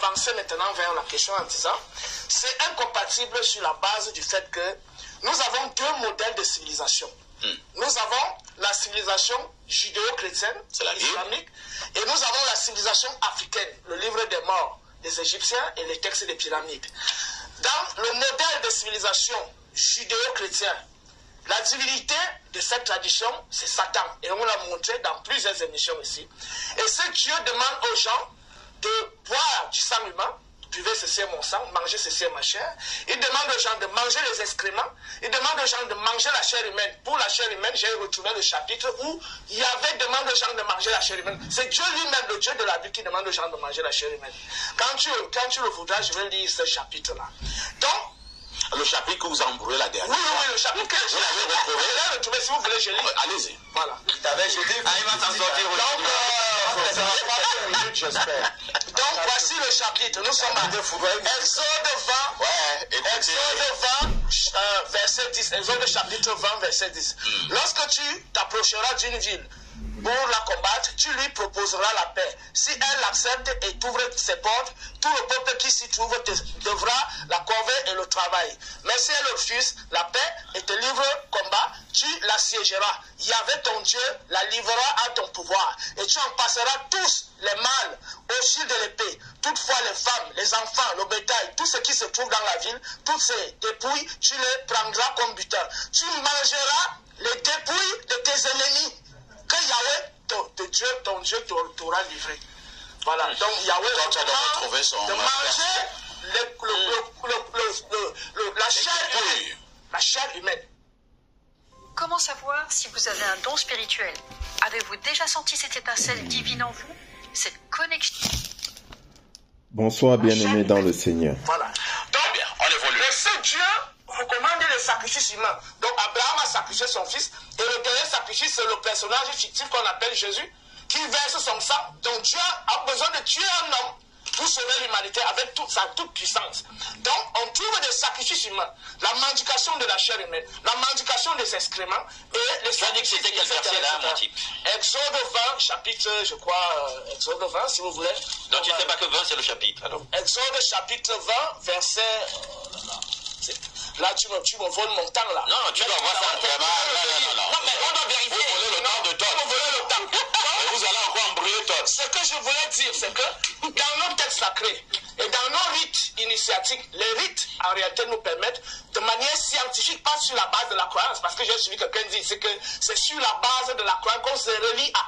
avancer maintenant vers la question en disant, c'est incompatible sur la base du fait que nous avons deux modèles de civilisation. Nous avons la civilisation judéo-chrétienne, islamique, et nous avons la civilisation africaine, le livre des morts des Égyptiens et les textes des pyramides. Dans le modèle de civilisation judéo-chrétien, la divinité de cette tradition, c'est Satan. Et on l'a montré dans plusieurs émissions ici. Et ce Dieu demande aux gens de boire du sang humain, buvez ceci est mon sang, mangez ceci est ma chair. Il demande aux gens de manger les excréments. Il demande aux gens de manger la chair humaine. Pour la chair humaine, j'ai retrouvé le chapitre où Yahvé demande aux gens de manger la chair humaine. C'est Dieu lui-même, le Dieu de la vie, qui demande aux gens de manger la chair humaine. Quand tu le voudras, je vais lire ce chapitre-là. Donc, le chapitre que vous avez embrouillé la dernière. Oui, le chapitre que je l'avais retrouvé. Si vous voulez, je lis. Allez-y. Voilà. Il t'avait jeté. Il va s'en sortir. J'espère. Donc, voici le chapitre. Nous sommes à Exode 20. Exode 20, verset 10. Exode chapitre 20, verset 10. Lorsque tu t'approcheras d'une ville pour la combattre, tu lui proposeras la paix. Si elle l'accepte et t'ouvre ses portes, tout le peuple qui s'y trouve devra la corvée et le travail. Mais si elle refuse la paix et te livre combat, tu l'assiégeras. Yahvé ton Dieu la livrera à ton pouvoir. Et tu en passeras tous les mâles au fil de l'épée. Toutefois les femmes, les enfants, le bétail, tout ce qui se trouve dans la ville, toutes ces dépouilles, tu les prendras comme butin. Tu mangeras les dépouilles de tes ennemis. Que Yahvé, ton Dieu t'aura livré. Voilà, donc Yahvé de manger la chair humaine. Comment savoir si vous avez un don spirituel? Avez-vous déjà senti cette étincelle divine en vous? Cette connexion? Bonsoir, bien-aimés dans le Seigneur. Voilà. Donc, bien, on évolue. Mais ce Dieu recommande les sacrifices humains. Donc, Abraham a sacrifié son fils. Et le dernier sacrifice, c'est le personnage fictif qu'on appelle Jésus, qui verse son sang. Donc, Dieu a besoin de tuer un homme pour sauver l'humanité avec toute sa puissance. Donc, on trouve des sacrifices humains. La mendication de la chair humaine, la mendication des excréments et les sacrifices. C'était quel verset là, mon type? Exode 20, chapitre, je crois, Exode 20, si vous voulez. Donc, tu ne sais pas que 20, c'est le chapitre, alors. Exode chapitre 20, verset... Là, tu me voles mon temps, là. Non, tu dois voir ça vraiment. Non, mais on doit vérifier. Vous volez le temps de Todd. Vous volez le temps. Et vous allez encore embrouiller Todd. Ce que je voulais dire, c'est que dans nos textes sacrés et dans nos rites initiatiques, les rites, en réalité, nous permettent de manière scientifique, pas sur la base de la croyance, parce que j'ai suivi quelqu'un dire, c'est que c'est sur la base de la croyance qu'on se relie à.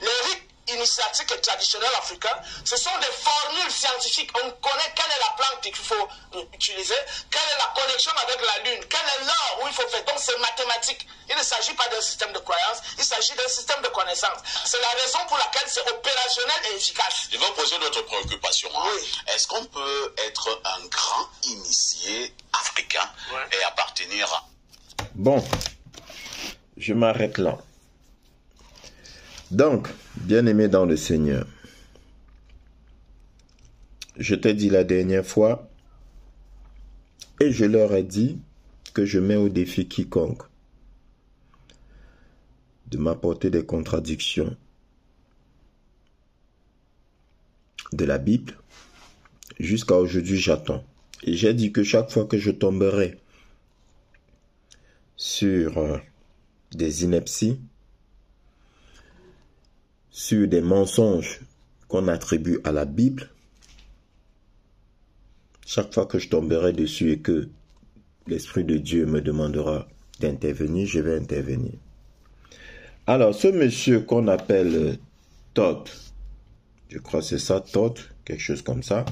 Les rites initiatiques et traditionnels africains, ce sont des formules scientifiques. On connaît quelle est la plante qu'il faut utiliser, quelle est la connexion avec la lune, quelle est l'heure où il faut faire. Donc c'est mathématique. Il ne s'agit pas d'un système de croyance, il s'agit d'un système de connaissance. C'est la raison pour laquelle c'est opérationnel et efficace. Je vais poser notre préoccupation. Oui. Est-ce qu'on peut être un grand initié africain et appartenir à... Bon, je m'arrête là. Donc, bien-aimé dans le Seigneur, je t'ai dit la dernière fois, et je leur ai dit que je mets au défi quiconque de m'apporter des contradictions de la Bible. Jusqu'à aujourd'hui, j'attends. Et j'ai dit que chaque fois que je tomberai sur des inepties, sur des mensonges qu'on attribue à la Bible, chaque fois que je tomberai dessus et que l'Esprit de Dieu me demandera d'intervenir, je vais intervenir. Alors, ce monsieur qu'on appelle Todd, je crois que c'est ça, Todd, quelque chose comme ça,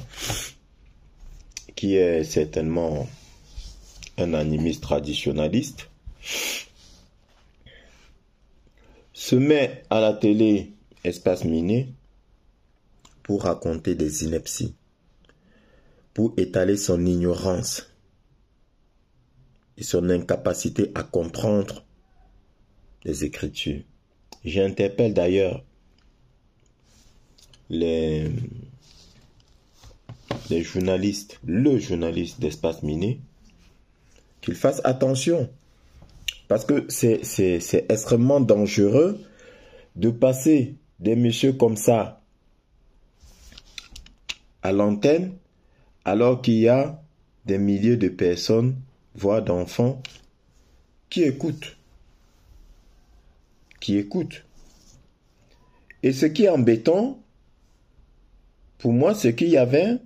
qui est certainement un animiste traditionnaliste, se met à la télé Espace Miné pour raconter des inepties, pour étaler son ignorance et son incapacité à comprendre les Écritures. J'interpelle d'ailleurs les journalistes, le journaliste d'Espace Miné, qu'il fasse attention, parce que c'est extrêmement dangereux de passer des messieurs comme ça à l'antenne, alors qu'il y a des milliers de personnes, voire d'enfants, qui écoutent. Et ce qui est embêtant, pour moi, c'est qu'il y avait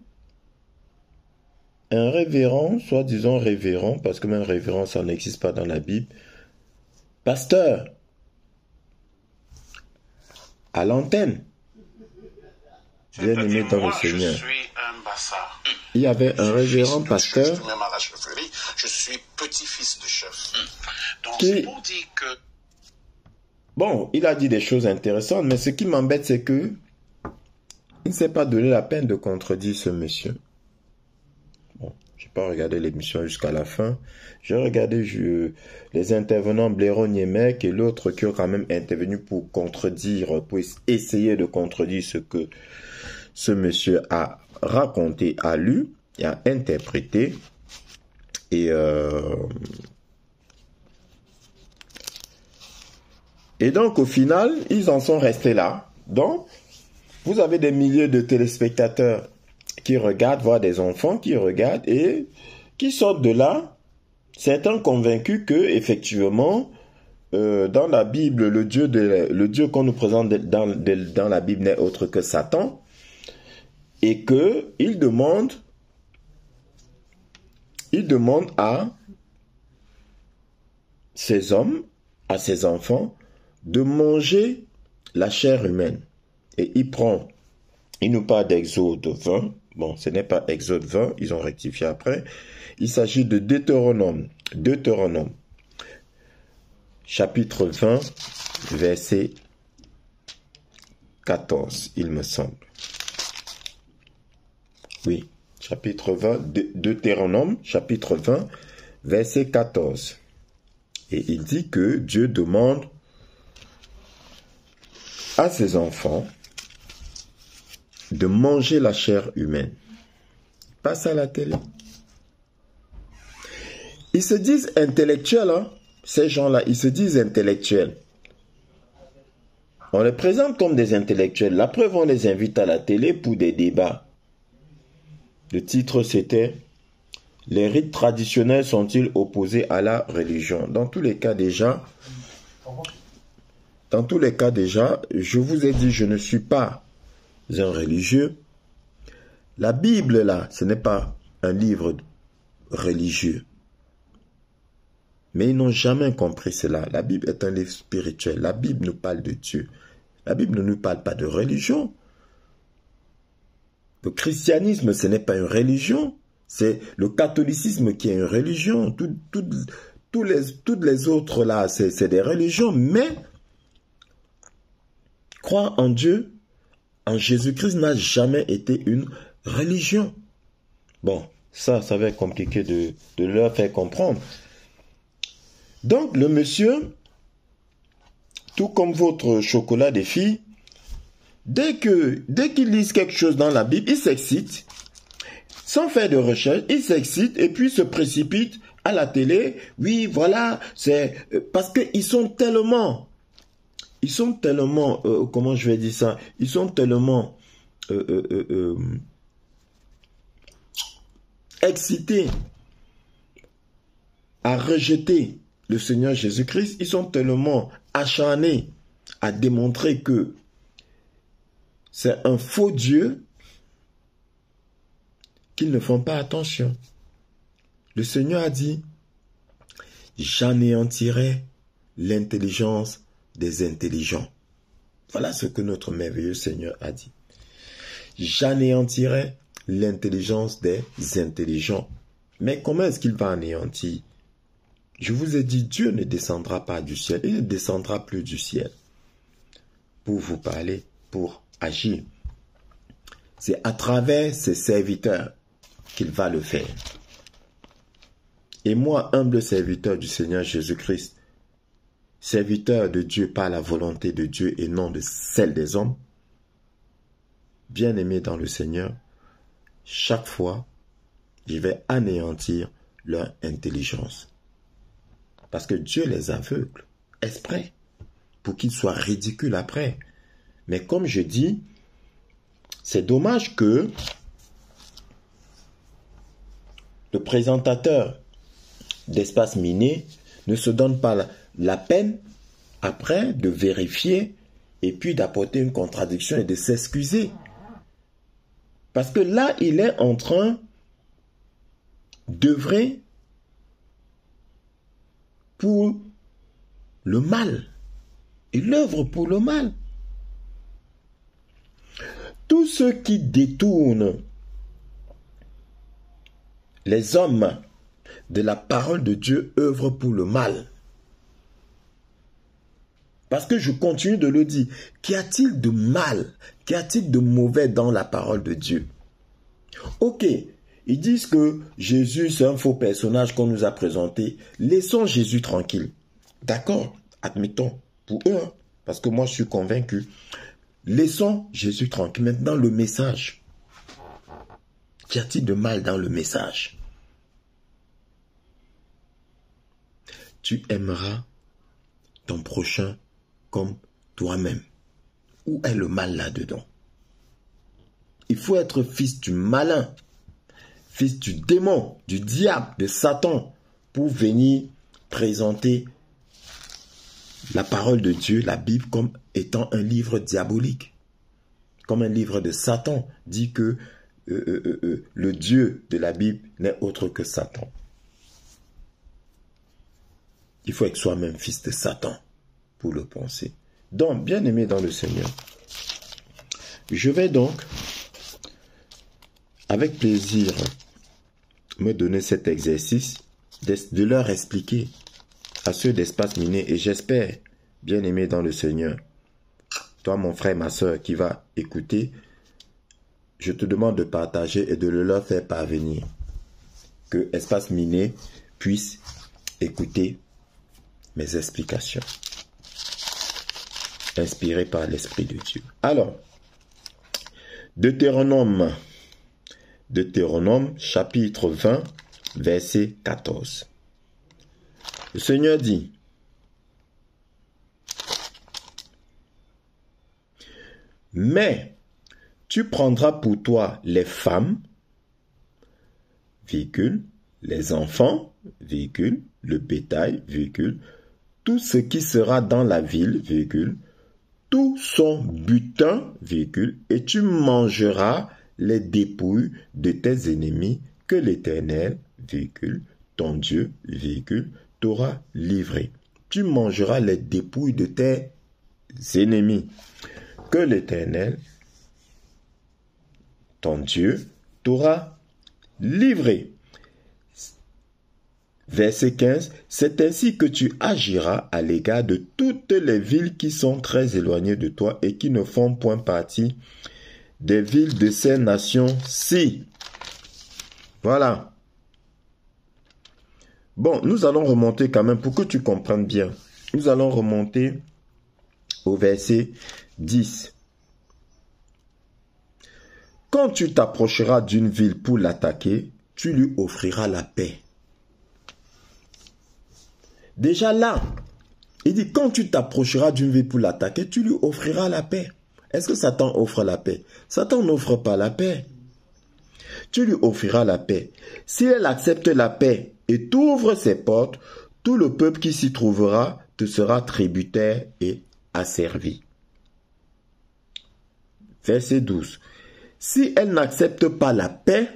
un révérend, soi-disant révérend, parce que même révérend, ça n'existe pas dans la Bible, pasteur, à l'antenne, bien aimé dans le Seigneur. Il y avait un révérend pasteur je suis petit-fils de chef. Donc, qui... c'est pour dire que... Bon, il a dit des choses intéressantes, mais ce qui m'embête, c'est que il ne s'est pas donné la peine de contredire ce monsieur. Bon, je n'ai pas regardé l'émission jusqu'à la fin. J'ai regardé les intervenants Blaireau Niemek et l'autre qui ont quand même intervenu pour contredire, pour essayer de contredire ce que ce monsieur a raconté, a lu et a interprété. Et donc, au final, ils en sont restés là. Donc, vous avez des milliers de téléspectateurs qui regardent, voire des enfants qui regardent et qui sortent de là, certains convaincus que, effectivement, dans la Bible, le Dieu qu'on nous présente dans la Bible n'est autre que Satan, et qu'il demande à ces hommes, à ces enfants, de manger la chair humaine. Et il nous parle d'Exode 20. Bon, ce n'est pas Exode 20, ils ont rectifié après. Il s'agit de Deutéronome, chapitre 20, verset 14, il me semble. Oui, chapitre 20, Deutéronome, chapitre 20, verset 14. Et il dit que Dieu demande à ses enfants de manger la chair humaine. Passe à la télé. Ils se disent intellectuels, hein? Ces gens-là, ils se disent intellectuels. On les présente comme des intellectuels. La preuve, on les invite à la télé pour des débats. Le titre, c'était « Les rites traditionnels sont-ils opposés à la religion ?» Dans tous les cas déjà, je vous ai dit, je ne suis pas un religieux. La Bible, là, ce n'est pas un livre religieux. Mais ils n'ont jamais compris cela. La Bible est un livre spirituel. La Bible nous parle de Dieu. La Bible ne nous parle pas de religion. Le christianisme, ce n'est pas une religion. C'est le catholicisme qui est une religion. Toutes les autres, là, c'est des religions. Mais croire en Dieu, en Jésus-Christ, n'a jamais été une religion. Bon, ça va être compliqué de leur faire comprendre. Donc, le monsieur, tout comme votre chocolat des filles, dès qu'il lise quelque chose dans la Bible, il s'excite, sans faire de recherche, il s'excite et puis se précipite à la télé. Oui, voilà, c'est parce qu'ils sont tellement, comment je vais dire ça, ils sont tellement excités à rejeter le Seigneur Jésus-Christ, ils sont tellement acharnés à démontrer que c'est un faux Dieu qu'ils ne font pas attention. Le Seigneur a dit, j'anéantirai l'intelligence des intelligents. Voilà ce que notre merveilleux Seigneur a dit. J'anéantirai l'intelligence des intelligents. Mais comment est-ce qu'il va anéantir? Je vous ai dit, Dieu ne descendra pas du ciel. Il ne descendra plus du ciel pour vous parler, pour agir. C'est à travers ses serviteurs qu'il va le faire. Et moi, humble serviteur du Seigneur Jésus-Christ, serviteur de Dieu par la volonté de Dieu et non de celle des hommes, bien-aimé dans le Seigneur, chaque fois, je vais anéantir leur intelligence. Parce que Dieu les aveugle, exprès, pour qu'ils soient ridicules après. Mais comme je dis, c'est dommage que le présentateur d'Espace Miné ne se donne pas la peine après de vérifier et puis d'apporter une contradiction et de s'excuser. Parce que là, il est en train d'œuvrer pour le mal. Il œuvre pour le mal. Tous ceux qui détournent les hommes de la parole de Dieu œuvrent pour le mal. Parce que je continue de le dire, qu'y a-t-il de mal, qu'y a-t-il de mauvais dans la parole de Dieu? Ok, ils disent que Jésus c'est un faux personnage qu'on nous a présenté. Laissons Jésus tranquille. D'accord, admettons, pour eux, parce que moi je suis convaincu. Laissons Jésus tranquille. Maintenant le message. Qu'y a-t-il de mal dans le message? Tu aimeras ton prochain comme toi-même. Où est le mal là-dedans? Il faut être fils du malin, fils du démon, du diable, de Satan, pour venir présenter la parole de Dieu, la Bible, comme étant un livre diabolique, comme un livre de Satan, dit que le Dieu de la Bible n'est autre que Satan. Il faut être soi-même fils de Satan pour le penser. Donc, bien-aimé dans le Seigneur, je vais donc, avec plaisir, me donner cet exercice de leur expliquer à ceux d'Espace Miné, et j'espère, bien-aimé dans le Seigneur, toi mon frère, ma soeur qui va écouter, je te demande de partager et de le leur faire parvenir, que Espace Miné puisse écouter mes explications, inspirées par l'Esprit de Dieu. Alors, Deutéronome chapitre 20, verset 14. Le Seigneur dit, « Mais tu prendras pour toi les femmes, les enfants, le bétail, tout ce qui sera dans la ville, tout son butin, et tu mangeras les dépouilles de tes ennemis que l'Éternel, ton Dieu, t'aura livré. Tu mangeras les dépouilles de tes ennemis que l'Éternel, ton Dieu, t'aura livré. Verset 15, c'est ainsi que tu agiras à l'égard de toutes les villes qui sont très éloignées de toi et qui ne font point partie des villes de ces nations-ci. Voilà. Bon, nous allons remonter quand même pour que tu comprennes bien. Nous allons remonter au verset 10. Quand tu t'approcheras d'une ville pour l'attaquer, tu lui offriras la paix. Déjà là, il dit, quand tu t'approcheras d'une ville pour l'attaquer, tu lui offriras la paix. Est-ce que Satan offre la paix? Satan n'offre pas la paix. Tu lui offriras la paix. Si elle accepte la paix et t'ouvre ses portes, tout le peuple qui s'y trouvera te sera tributaire et asservi. Verset 12. Si elle n'accepte pas la paix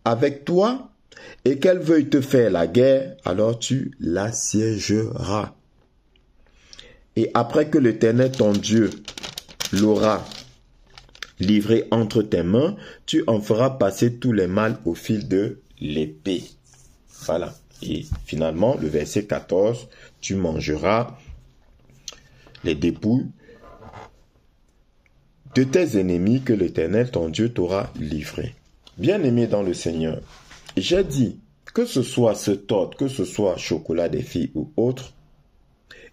avec toi, et qu'elle veuille te faire la guerre, alors tu l'assiégeras. Et après que l'Éternel, ton Dieu, l'aura livré entre tes mains, tu en feras passer tous les mâles au fil de l'épée. Voilà. Et finalement, le verset 14, tu mangeras les dépouilles de tes ennemis que l'Éternel, ton Dieu, t'aura livré. Bien-aimé dans le Seigneur, j'ai dit, que ce soit ce Todd, que ce soit Chocolat des filles ou autre,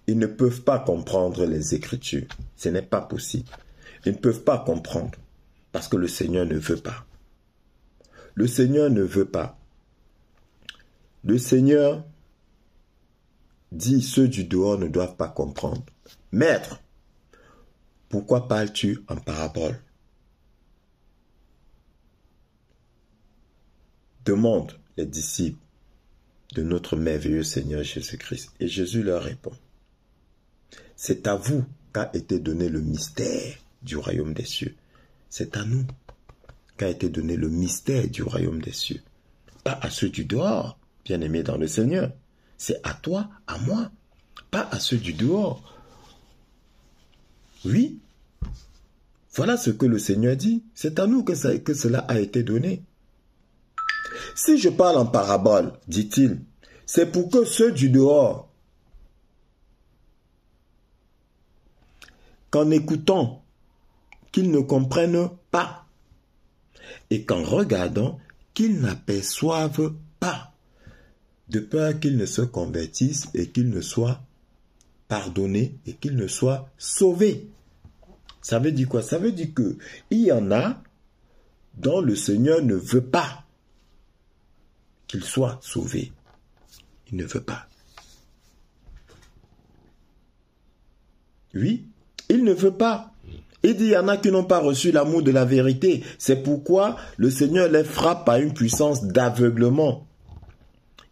ils ne peuvent pas comprendre les Écritures. Ce n'est pas possible. Ils ne peuvent pas comprendre parce que le Seigneur ne veut pas. Le Seigneur ne veut pas. Le Seigneur dit, ceux du dehors ne doivent pas comprendre. Maître, pourquoi parles-tu en parabole? Demande, les disciples de notre merveilleux Seigneur Jésus-Christ. Et Jésus leur répond, c'est à vous qu'a été donné le mystère du royaume des cieux. C'est à nous qu'a été donné le mystère du royaume des cieux. Pas à ceux du dehors, bien-aimés dans le Seigneur. C'est à toi, à moi, pas à ceux du dehors. Oui, voilà ce que le Seigneur dit. C'est à nous que cela a été donné. Si je parle en parabole, dit-il, c'est pour que ceux du dehors, qu'en écoutant, qu'ils ne comprennent pas, et qu'en regardant, qu'ils n'aperçoivent pas, de peur qu'ils ne se convertissent et qu'ils ne soient pardonnés et qu'ils ne soient sauvés. Ça veut dire quoi? Ça veut dire que il y en a dont le Seigneur ne veut pas qu'ils soient sauvés. Il ne veut pas. Oui, il ne veut pas. Il dit, il y en a qui n'ont pas reçu l'amour de la vérité. C'est pourquoi le Seigneur les frappe par une puissance d'aveuglement.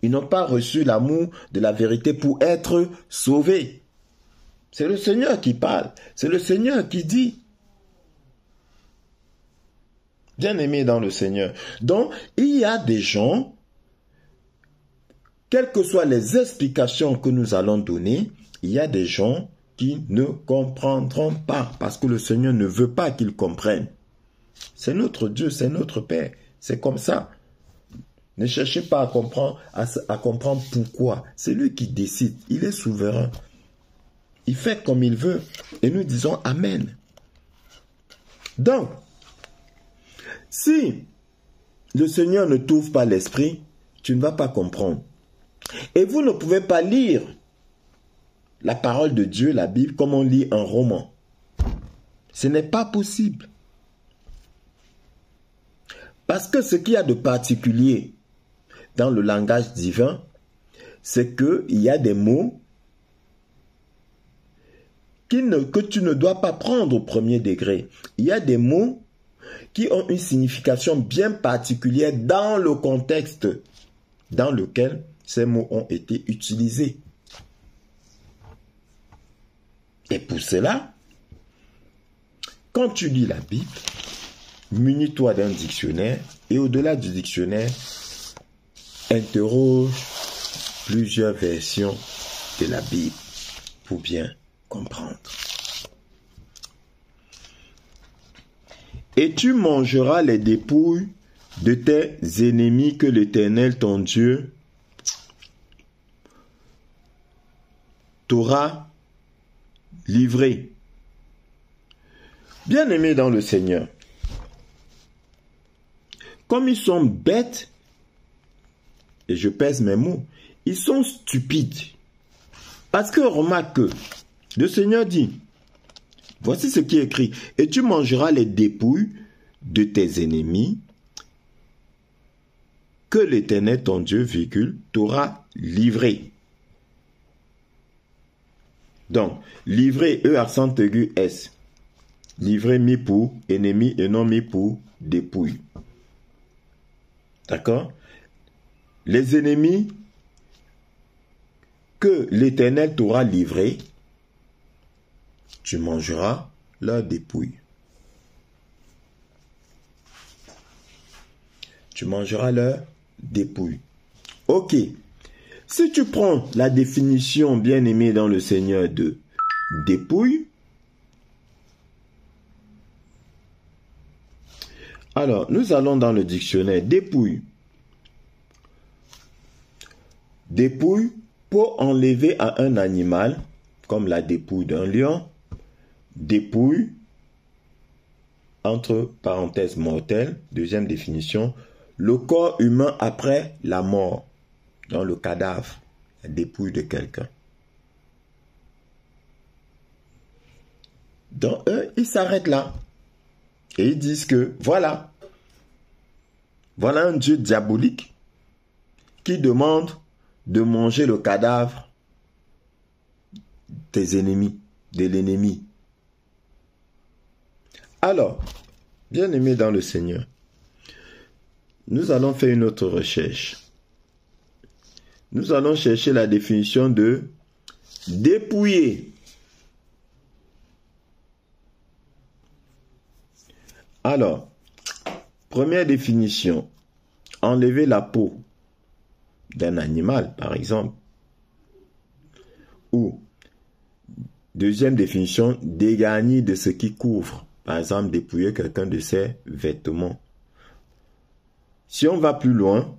Ils n'ont pas reçu l'amour de la vérité pour être sauvés. C'est le Seigneur qui parle. C'est le Seigneur qui dit. Bien-aimés dans le Seigneur. Donc, il y a des gens, quelles que soient les explications que nous allons donner, il y a des gens qui ne comprendront pas parce que le Seigneur ne veut pas qu'ils comprennent. C'est notre Dieu, c'est notre Père. C'est comme ça. Ne cherchez pas à comprendre pourquoi. C'est lui qui décide. Il est souverain. Il fait comme il veut. Et nous disons Amen. Donc, si le Seigneur ne t'ouvre pas l'esprit, tu ne vas pas comprendre. Et vous ne pouvez pas lire la parole de Dieu, la Bible, comme on lit un roman. Ce n'est pas possible. Parce que ce qu'il y a de particulier dans le langage divin, c'est qu'il y a des mots que tu ne dois pas prendre au premier degré. Il y a des mots qui ont une signification bien particulière dans le contexte dans lequel ces mots ont été utilisés. Et pour cela, quand tu lis la Bible, munis-toi d'un dictionnaire et au-delà du dictionnaire, interroge plusieurs versions de la Bible pour bien comprendre. Et tu mangeras les dépouilles de tes ennemis que l'Éternel ton Dieu t'aura livrés. Bien-aimés dans le Seigneur, comme ils sont bêtes, et je pèse mes mots, ils sont stupides. Parce que remarque que le Seigneur dit, voici ce qui est écrit, et tu mangeras les dépouilles de tes ennemis que l'Éternel ton Dieu, t'aura livré. Donc, livré, E accent aigu S. Livré mis pour ennemi et non mis pour dépouille. D'accord? Les ennemis que l'Éternel t'aura livrés, tu mangeras leur dépouille. Tu mangeras leur dépouille. Ok. Si tu prends la définition bien-aimée dans le Seigneur de dépouille, alors nous allons dans le dictionnaire dépouille. Dépouille pour enlever à un animal, comme la dépouille d'un lion, dépouille, entre parenthèses mortelles, deuxième définition, le corps humain après la mort, dans le cadavre, la dépouille de quelqu'un. Donc eux, ils s'arrêtent là. Et ils disent que, voilà un Dieu diabolique qui demande de manger le cadavre des ennemis, de l'ennemi. Alors, bien-aimés dans le Seigneur, nous allons faire une autre recherche. Nous allons chercher la définition de dépouiller. Alors, première définition, enlever la peau d'un animal, par exemple. Ou, deuxième définition, dégarnir de ce qui couvre. Par exemple, dépouiller quelqu'un de ses vêtements. Si on va plus loin,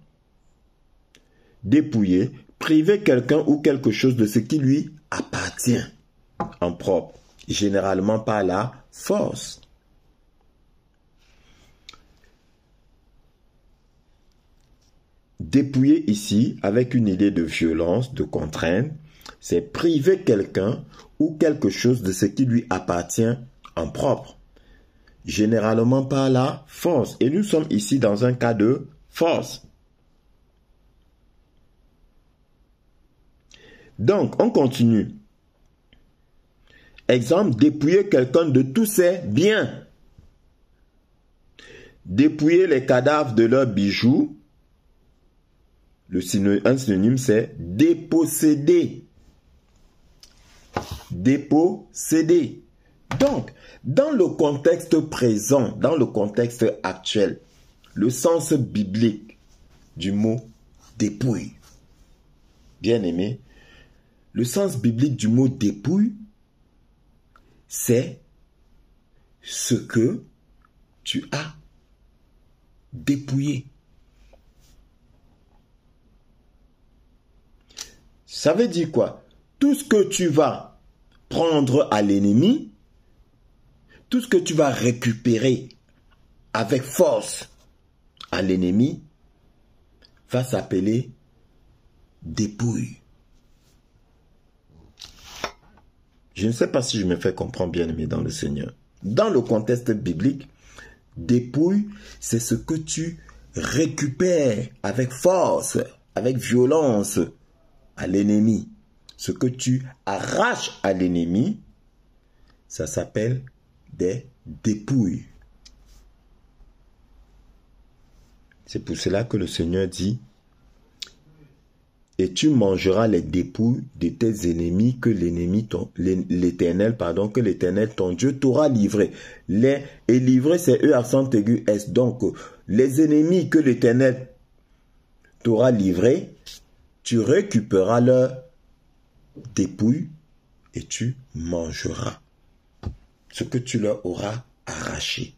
dépouiller, priver quelqu'un ou quelque chose de ce qui lui appartient en propre, généralement par la force. Dépouiller ici, avec une idée de violence, de contrainte, c'est priver quelqu'un ou quelque chose de ce qui lui appartient en propre, généralement par la force. Et nous sommes ici dans un cas de force. Donc, on continue. Exemple, dépouiller quelqu'un de tous ses biens. Dépouiller les cadavres de leurs bijoux. Un synonyme, c'est déposséder. Déposséder. Donc, dans le contexte présent, dans le contexte actuel, le sens biblique du mot dépouille. Bien aimé, le sens biblique du mot dépouille, c'est ce que tu as dépouillé. Ça veut dire quoi? Tout ce que tu vas prendre à l'ennemi, tout ce que tu vas récupérer avec force à l'ennemi, va s'appeler dépouille. Je ne sais pas si je me fais comprendre, bien aimé dans le Seigneur. Dans le contexte biblique, dépouille, c'est ce que tu récupères avec force, avec violence à l'ennemi. Ce que tu arraches à l'ennemi, ça s'appelle des dépouilles. C'est pour cela que le Seigneur dit: et tu mangeras les dépouilles de tes ennemis que l'Éternel, que l'Éternel ton Dieu t'aura livré. Et livré, c'est E accent aigu S. Donc, les ennemis que l'Éternel t'aura livrés, tu récupéreras leurs dépouilles et tu mangeras ce que tu leur auras arraché.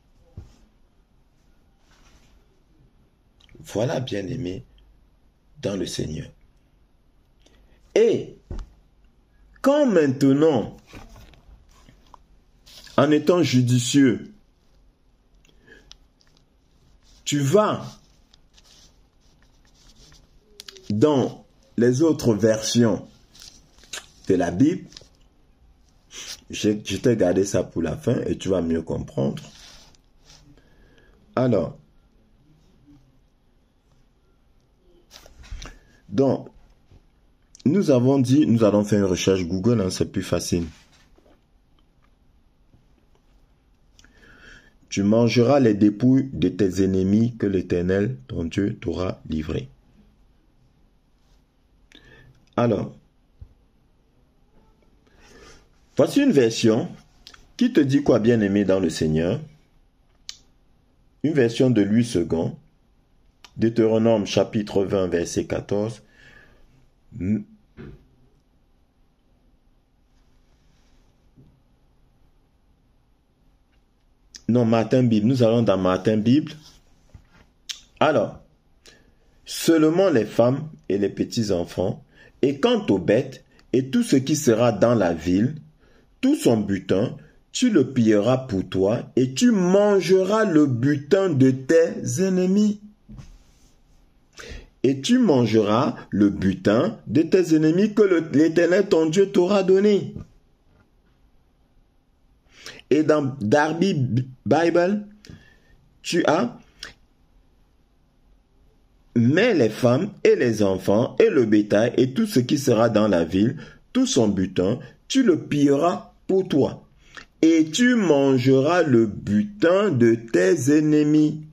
Voilà, bien-aimé dans le Seigneur. Et quand maintenant, en étant judicieux, tu vas dans les autres versions de la Bible, je t'ai gardé ça pour la fin et tu vas mieux comprendre. Alors, donc, nous avons dit, nous allons faire une recherche Google, hein, c'est plus facile. Tu mangeras les dépouilles de tes ennemis que l'Éternel, ton Dieu, t'aura livrés. Alors, voici une version qui te dit quoi, bien-aimé dans le Seigneur. Une version de Louis II, Deutéronome chapitre 20, verset 14. Non, Martin Bible. Nous allons dans Martin Bible. Alors, seulement les femmes et les petits-enfants, et quant aux bêtes, et tout ce qui sera dans la ville, tout son butin, tu le pilleras pour toi, et tu mangeras le butin de tes ennemis. Et tu mangeras le butin de tes ennemis que l'Éternel ton Dieu t'aura donné. Et dans Darby Bible, tu as: mais les femmes et les enfants et le bétail et tout ce qui sera dans la ville, tout son butin, tu le pilleras pour toi. Et tu mangeras le butin de tes ennemis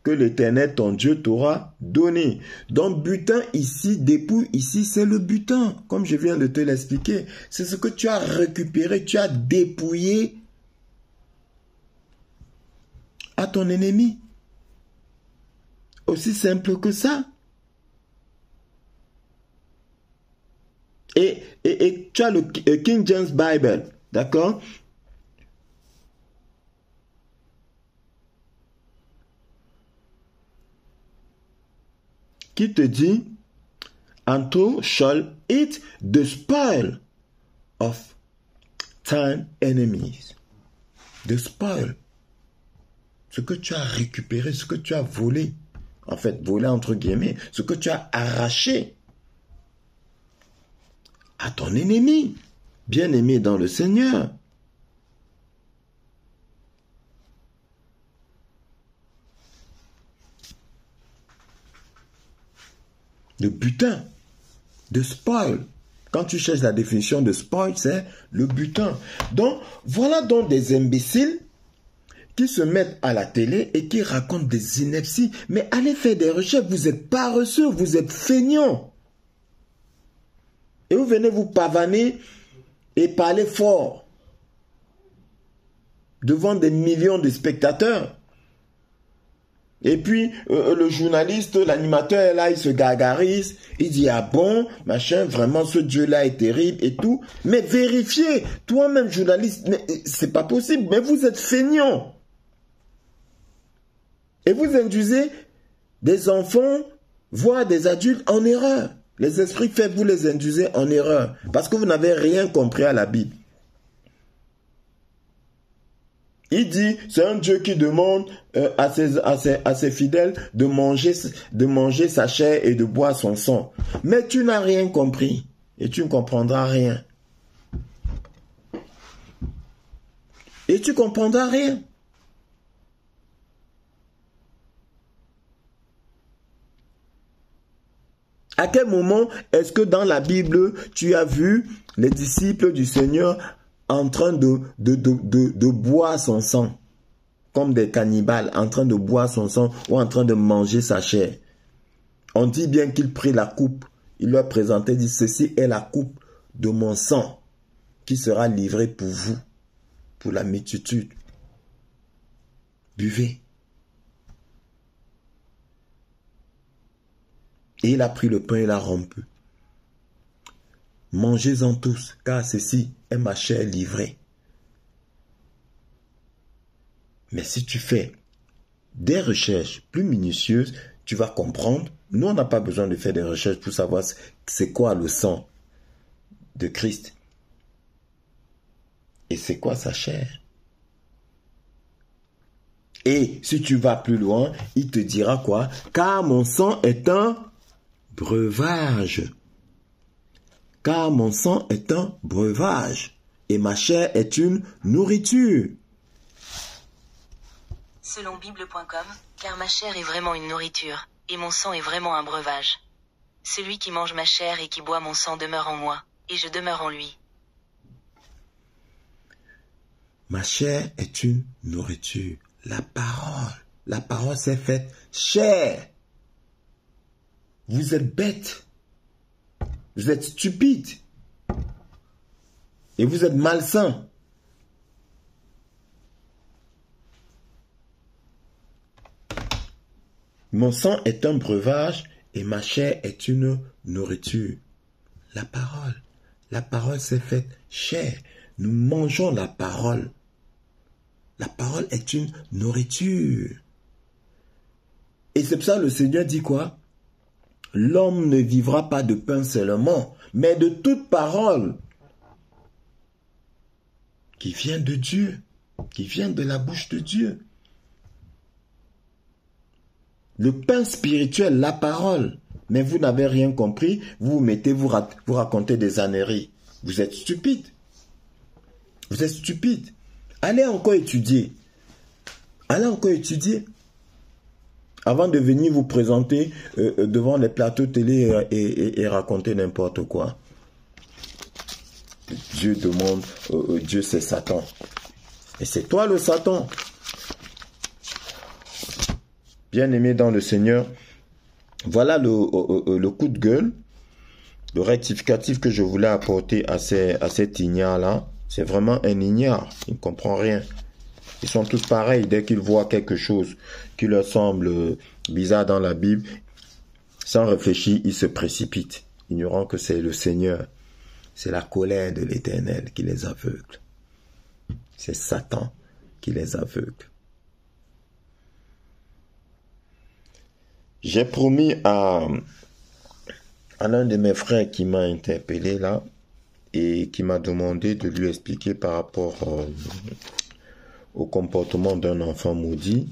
que l'Éternel ton Dieu t'aura donner. Donc, butin ici, dépouille ici, c'est le butin. Comme je viens de te l'expliquer. C'est ce que tu as récupéré, tu as dépouillé à ton ennemi. Aussi simple que ça. Et tu as le King James Bible, d'accord? Qui te dit, and thou shall eat the spoil of thine enemies. The spoil. Ce que tu as récupéré, ce que tu as volé. En fait, volé entre guillemets. Ce que tu as arraché à ton ennemi. Bien-aimé dans le Seigneur. Le butin, de spoil. Quand tu cherches la définition de spoil, c'est le butin. Donc, voilà donc des imbéciles qui se mettent à la télé et qui racontent des inepties. Mais allez faire des recherches, vous êtes paresseux, vous êtes feignants. Et vous venez vous pavaner et parler fort devant des millions de spectateurs. Et puis, le journaliste, l'animateur, là, il se gargarise. Il dit, ah bon, machin, vraiment, ce Dieu-là est terrible et tout. Mais vérifiez, toi-même, journaliste, mais c'est pas possible. Mais vous êtes feignant. Et vous induisez des enfants, voire des adultes en erreur. Les esprits faibles, vous les induisez en erreur. Parce que vous n'avez rien compris à la Bible. Il dit, c'est un Dieu qui demande à ses fidèles de manger sa chair et de boire son sang. Mais tu n'as rien compris et tu ne comprendras rien. Et tu ne comprendras rien. À quel moment est-ce que dans la Bible, tu as vu les disciples du Seigneur en train de boire son sang, comme des cannibales, en train de boire son sang ou en train de manger sa chair? On dit bien qu'il prit la coupe, il leur présentait, dit, ceci est la coupe de mon sang qui sera livrée pour vous, pour la multitude. Buvez. Et il a pris le pain et l'a rompu. Mangez-en tous, car ceci est ma chair livrée. Mais si tu fais des recherches plus minutieuses, tu vas comprendre. Nous, on n'a pas besoin de faire des recherches pour savoir c'est quoi le sang de Christ. Et c'est quoi sa chair. Et si tu vas plus loin, il te dira quoi? Car mon sang est un breuvage. Car mon sang est un breuvage et ma chair est une nourriture. Selon Bible.com, car ma chair est vraiment une nourriture, et mon sang est vraiment un breuvage. Celui qui mange ma chair et qui boit mon sang demeure en moi, et je demeure en lui. Ma chair est une nourriture. La parole s'est faite chair. Vous êtes bêtes. Vous êtes stupides. Et vous êtes malsains. Mon sang est un breuvage et ma chair est une nourriture. La parole s'est faite chair. Nous mangeons la parole. La parole est une nourriture. Et c'est pour ça que le Seigneur dit quoi? L'homme ne vivra pas de pain seulement, mais de toute parole qui vient de Dieu, qui vient de la bouche de Dieu. Le pain spirituel, la parole. Mais vous n'avez rien compris, vous mettez, vous racontez des âneries. Vous êtes stupide. Vous êtes stupide. Allez encore étudier. Allez encore étudier. Avant de venir vous présenter devant les plateaux télé et raconter n'importe quoi. Dieu demande, Dieu c'est Satan. Et c'est toi le Satan. Bien-aimé dans le Seigneur, Voilà le coup de gueule, le rectificatif que je voulais apporter à cet ignare-là. C'est vraiment un ignare, il ne comprend rien. Ils sont tous pareils, dès qu'ils voient quelque chose qui leur semble bizarre dans la Bible, sans réfléchir, ils se précipitent, ignorant que c'est le Seigneur. C'est la colère de l'Éternel qui les aveugle. C'est Satan qui les aveugle. J'ai promis à l'un de mes frères qui m'a interpellé là et qui m'a demandé de lui expliquer par rapport au comportement d'un enfant maudit,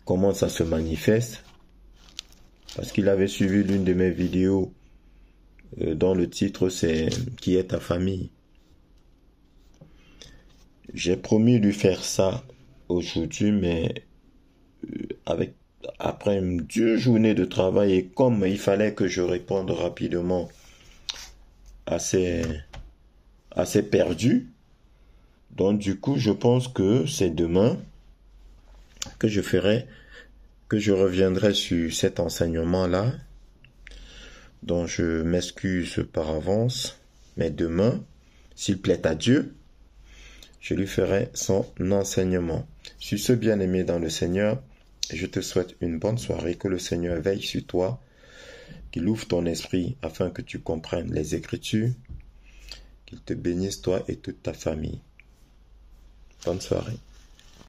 comment ça se manifeste, parce qu'il avait suivi l'une de mes vidéos dont le titre c'est « Qui est ta famille ?» J'ai promis lui faire ça aujourd'hui, mais après une dure journée de travail, et comme il fallait que je réponde rapidement à ces perdu, donc du coup je pense que c'est demain que je reviendrai sur cet enseignement là, dont je m'excuse par avance, mais demain, s'il plaît à Dieu, je lui ferai son enseignement. Sur ce, bien-aimé dans le Seigneur, je te souhaite une bonne soirée, que le Seigneur veille sur toi, qu'il ouvre ton esprit afin que tu comprennes les Écritures. Qu'il te bénisse, toi et toute ta famille. Bonne soirée.